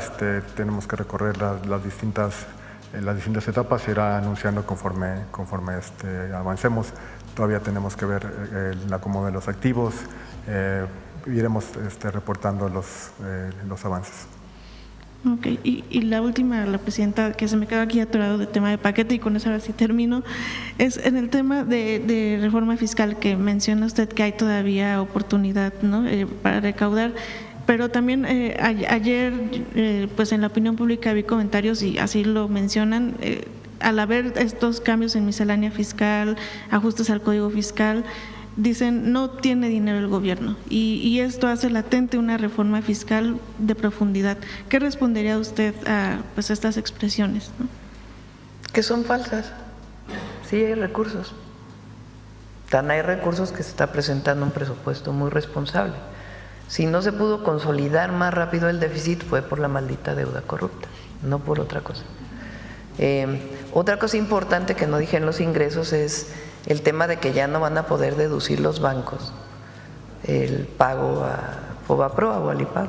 Tenemos que recorrer las distintas etapas, se irá anunciando conforme avancemos. todavía tenemos que ver el acomodo de los activos, iremos reportando los avances. Ok, y la última, la presidenta, que se me queda aquí atorado del tema de paquete, y con eso ahora sí termino, es en el tema de reforma fiscal, que menciona usted que hay todavía oportunidad, ¿no?, para recaudar, pero también ayer pues en la opinión pública vi comentarios y así lo mencionan, al haber estos cambios en miscelánea fiscal, ajustes al código fiscal, dicen no tiene dinero el gobierno y esto hace latente una reforma fiscal de profundidad. ¿Qué respondería usted a pues estas expresiones, ¿no? Que son falsas. Sí hay recursos. Tan hay recursos que se está presentando un presupuesto muy responsable. Si no se pudo consolidar más rápido el déficit fue por la maldita deuda corrupta, no por otra cosa. Otra cosa importante que no dije en los ingresos es el tema de que ya no van a poder deducir los bancos el pago a Fobaproa o al IPAB.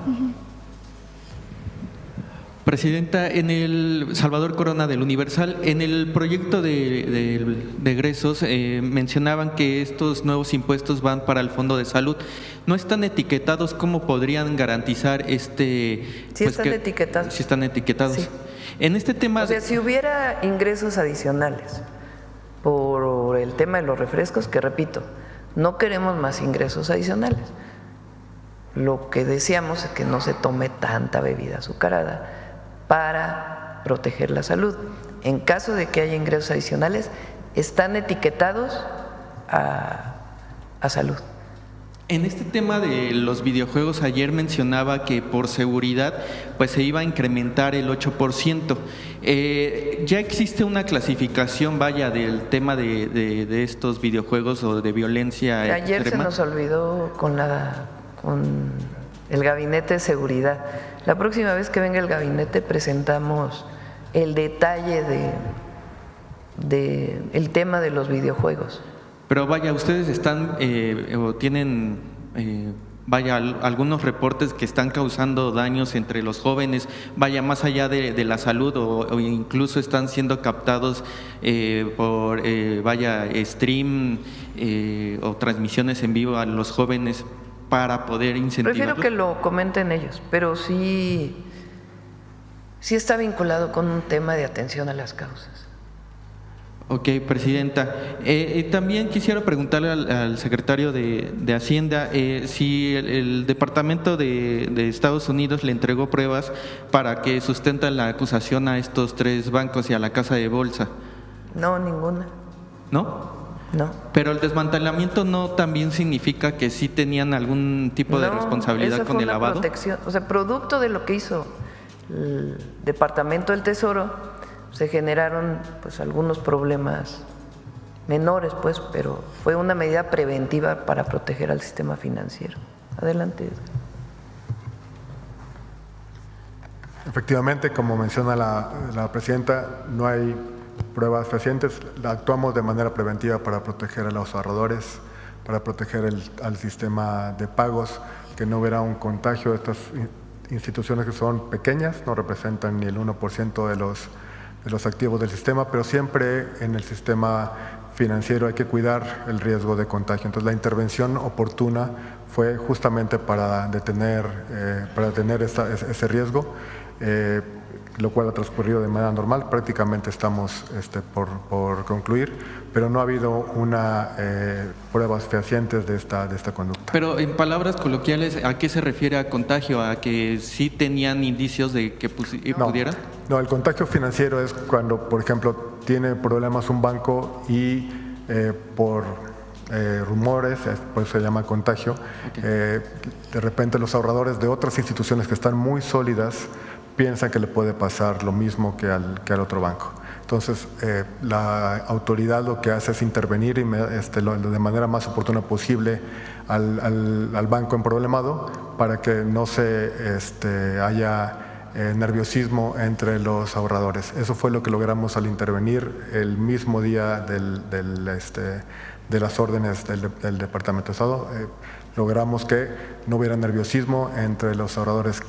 Presidenta, en el Salvador Corona del Universal, en el proyecto de egresos mencionaban que estos nuevos impuestos van para el Fondo de Salud. ¿No están etiquetados? ¿Cómo podrían garantizar Sí, pues están etiquetados. Sí están etiquetados. Sí. En este tema… O sea, si hubiera ingresos adicionales por el tema de los refrescos, que repito, no queremos más ingresos adicionales. Lo que deseamos es que no se tome tanta bebida azucarada para proteger la salud. En caso de que haya ingresos adicionales, están etiquetados a salud. En este tema de los videojuegos, ayer mencionaba que por seguridad pues se iba a incrementar el 8%. ¿Ya existe una clasificación, vaya, del tema de estos videojuegos o de violencia ayer extrema? Se nos olvidó con el gabinete de seguridad. La próxima vez que venga el gabinete presentamos el detalle de el tema de los videojuegos. Pero vaya, ustedes están o tienen vaya, algunos reportes que están causando daños entre los jóvenes, vaya, más allá de la salud o incluso están siendo captados por vaya, stream o transmisiones en vivo a los jóvenes para poder incentivarlos. Prefiero que lo comenten ellos, pero sí está vinculado con un tema de atención a las causas. Ok, Presidenta. También quisiera preguntarle al secretario de Hacienda si el Departamento de Estados Unidos le entregó pruebas para que sustenten la acusación a estos 3 bancos y a la casa de bolsa. No, ninguna. ¿No? No. Pero el desmantelamiento no también significa que sí tenían algún tipo de responsabilidad con el lavado. Protección, o sea, producto de lo que hizo el Departamento del Tesoro, se generaron pues algunos problemas menores, pues, pero fue una medida preventiva para proteger al sistema financiero. Adelante. Efectivamente, como menciona la presidenta, no hay pruebas fehacientes. Actuamos de manera preventiva para proteger a los ahorradores, para proteger al sistema de pagos, que no hubiera un contagio. Estas instituciones que son pequeñas no representan ni el 1% de los activos del sistema, pero siempre en el sistema financiero hay que cuidar el riesgo de contagio. Entonces la intervención oportuna fue justamente para detener ese riesgo, lo cual ha transcurrido de manera normal. Prácticamente estamos por concluir, pero no ha habido pruebas fehacientes de esta conducta. Pero en palabras coloquiales, ¿a qué se refiere a contagio? ¿A que sí tenían indicios de que pudiera? No, el contagio financiero es cuando, por ejemplo, tiene problemas un banco y por rumores, por eso se llama contagio, okay. De repente los ahorradores de otras instituciones que están muy sólidas piensan que le puede pasar lo mismo que al otro banco. Entonces, la autoridad lo que hace es intervenir de manera más oportuna posible al banco emproblemado para que no se haya nerviosismo entre los ahorradores. Eso fue lo que logramos al intervenir el mismo día de las órdenes del Departamento de Estado. Logramos que no hubiera nerviosismo entre los ahorradores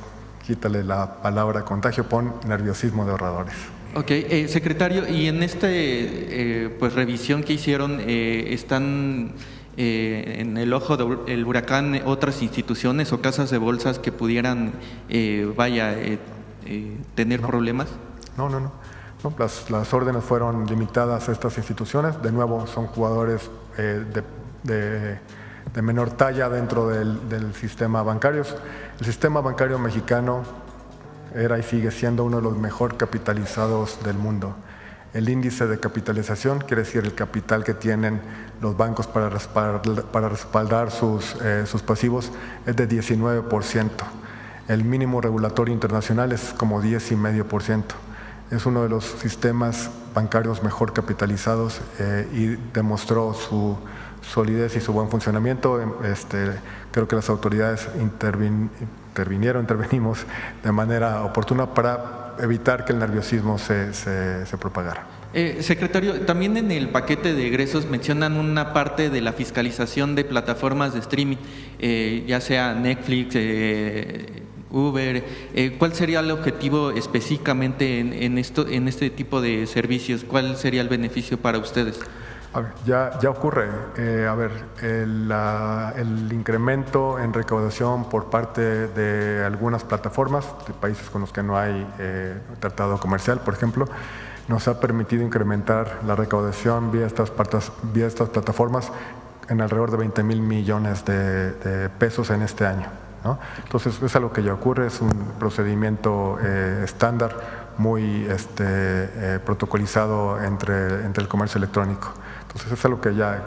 quítale la palabra contagio, pon nerviosismo de ahorradores. Ok, secretario, y en pues revisión que hicieron, ¿están en el ojo del huracán otras instituciones o casas de bolsas que pudieran, tener problemas? No. Las órdenes fueron limitadas a estas instituciones. De nuevo, son jugadores de menor talla dentro del sistema bancario. El sistema bancario mexicano era y sigue siendo uno de los mejor capitalizados del mundo. El índice de capitalización, quiere decir el capital que tienen los bancos para respaldar sus pasivos, es de 19%. El mínimo regulatorio internacional es como 10,5%. Es uno de los sistemas bancarios mejor capitalizados y demostró su solidez y su buen funcionamiento. Creo que las autoridades intervenimos de manera oportuna para evitar que el nerviosismo se propagara. Secretario, también en el paquete de egresos mencionan una parte de la fiscalización de plataformas de streaming, ya sea Netflix, Uber. ¿Cuál sería el objetivo específicamente en este tipo de servicios? ¿Cuál sería el beneficio para ustedes? A ver, ya ocurre. El incremento en recaudación por parte de algunas plataformas de países con los que no hay tratado comercial, por ejemplo, nos ha permitido incrementar la recaudación vía estas plataformas en alrededor de 20,000 millones de pesos en este año, ¿no? Entonces, es algo que ya ocurre, es un procedimiento estándar, muy protocolizado entre el comercio electrónico. Entonces, es algo que ya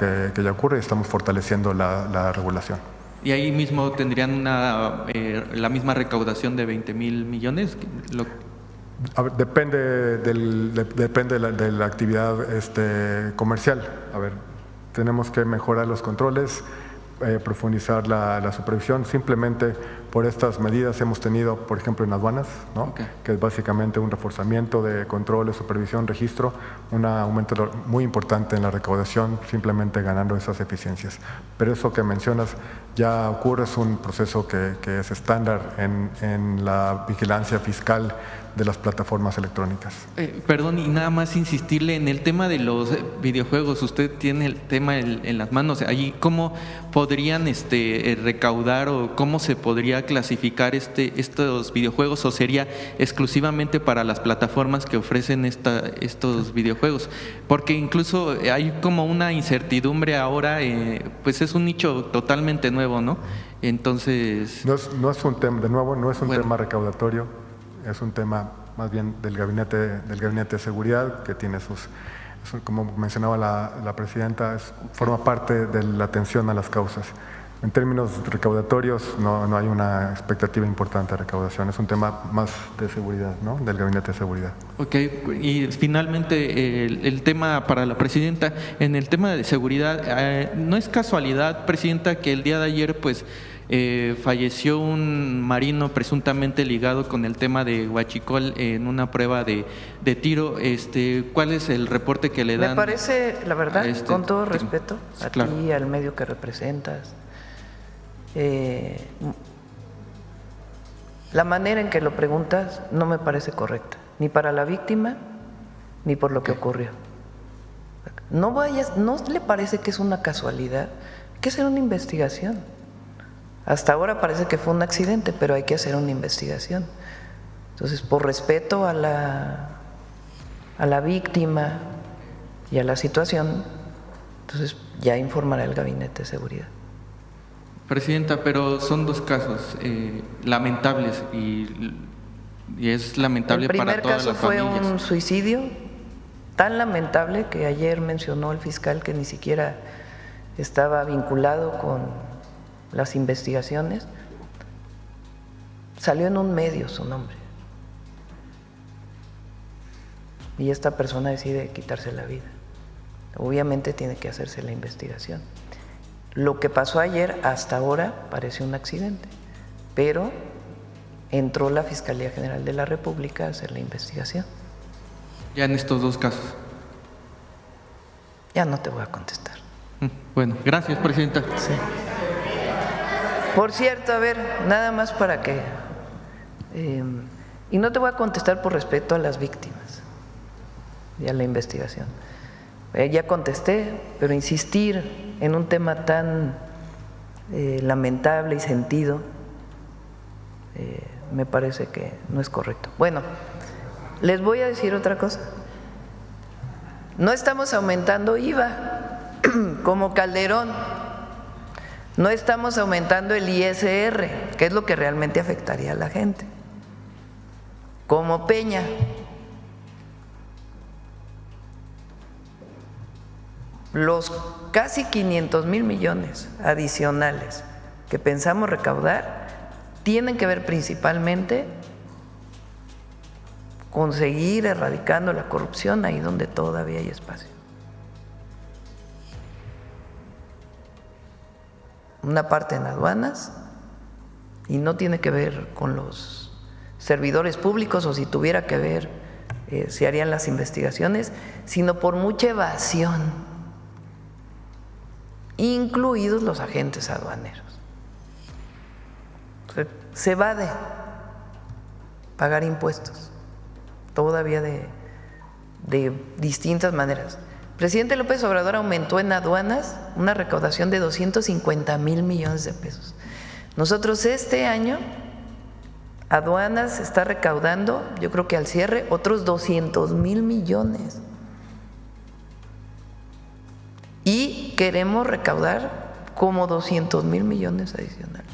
ocurre y estamos fortaleciendo la regulación. ¿Y ahí mismo tendrían la misma recaudación de 20,000 millones? A ver, depende de la actividad comercial. A ver, tenemos que mejorar los controles, profundizar la supervisión. Simplemente por estas medidas hemos tenido, por ejemplo, en aduanas, ¿no? Okay. Que es básicamente un reforzamiento de controles, supervisión, registro, un aumento muy importante en la recaudación, simplemente ganando esas eficiencias. Pero eso que mencionas ya ocurre, es un proceso que es estándar en la vigilancia fiscal de las plataformas electrónicas. Perdón, y nada más insistirle en el tema de los videojuegos. Usted tiene el tema en las manos. Allí, ¿cómo podrían recaudar o cómo se podría clasificar estos videojuegos, o sería exclusivamente para las plataformas que ofrecen estos videojuegos? Porque incluso hay como una incertidumbre ahora, pues es un nicho totalmente nuevo, ¿no? Entonces… No es un tema, de nuevo, no es un tema recaudatorio. Es un tema más bien del gabinete de seguridad, que tiene como mencionaba la presidenta, forma parte de la atención a las causas. En términos recaudatorios no hay una expectativa importante de recaudación, es un tema más de seguridad, ¿no? Del gabinete de seguridad. Ok, y finalmente el tema para la presidenta, en el tema de seguridad, no es casualidad, presidenta, que el día de ayer pues falleció un marino presuntamente ligado con el tema de Huachicol en una prueba de tiro. ¿Cuál es el reporte que le dan? Me parece, la verdad, con todo respeto a claro, ti, al medio que representas, la manera en que lo preguntas no me parece correcta, ni para la víctima, ni por lo que ocurrió. ¿No le parece que es una casualidad? Hay que hacer una investigación. Hasta ahora parece que fue un accidente, pero hay que hacer una investigación. Entonces, por respeto a la víctima y a la situación, entonces ya informará el Gabinete de Seguridad. Presidenta, pero son dos casos lamentables y es lamentable para todas las familias. El primer caso fue un suicidio tan lamentable que ayer mencionó el fiscal que ni siquiera estaba vinculado con las investigaciones. Salió en un medio su nombre y esta persona decide quitarse la vida. Obviamente tiene que hacerse la investigación. Lo que pasó ayer hasta ahora parece un accidente, pero entró la Fiscalía General de la República a hacer la investigación. Ya en estos dos casos. Ya no te voy a contestar. Bueno, gracias, presidenta. Sí. Por cierto, a ver, nada más para que Y no te voy a contestar por respeto a las víctimas y a la investigación. Ya contesté, pero insistir en un tema tan lamentable y sentido me parece que no es correcto. Bueno, les voy a decir otra cosa. No estamos aumentando IVA como Calderón. No estamos aumentando el ISR, que es lo que realmente afectaría a la gente, como Peña. Los casi 500,000 millones adicionales que pensamos recaudar tienen que ver principalmente con seguir erradicando la corrupción ahí donde todavía hay espacio. Una parte en aduanas, y no tiene que ver con los servidores públicos, o si tuviera que ver, se harían las investigaciones, sino por mucha evasión, incluidos los agentes aduaneros. Se evade pagar impuestos, todavía de distintas maneras. El presidente López Obrador aumentó en aduanas una recaudación de 250,000 millones de pesos. Nosotros este año, aduanas está recaudando, yo creo que al cierre, otros 200,000 millones. Y queremos recaudar como 200,000 millones adicionales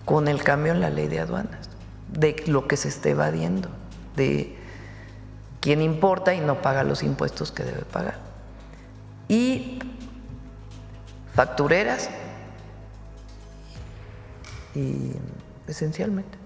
con el cambio en la ley de aduanas, de lo que se esté evadiendo, de quien importa y no paga los impuestos que debe pagar. Y factureras, y esencialmente.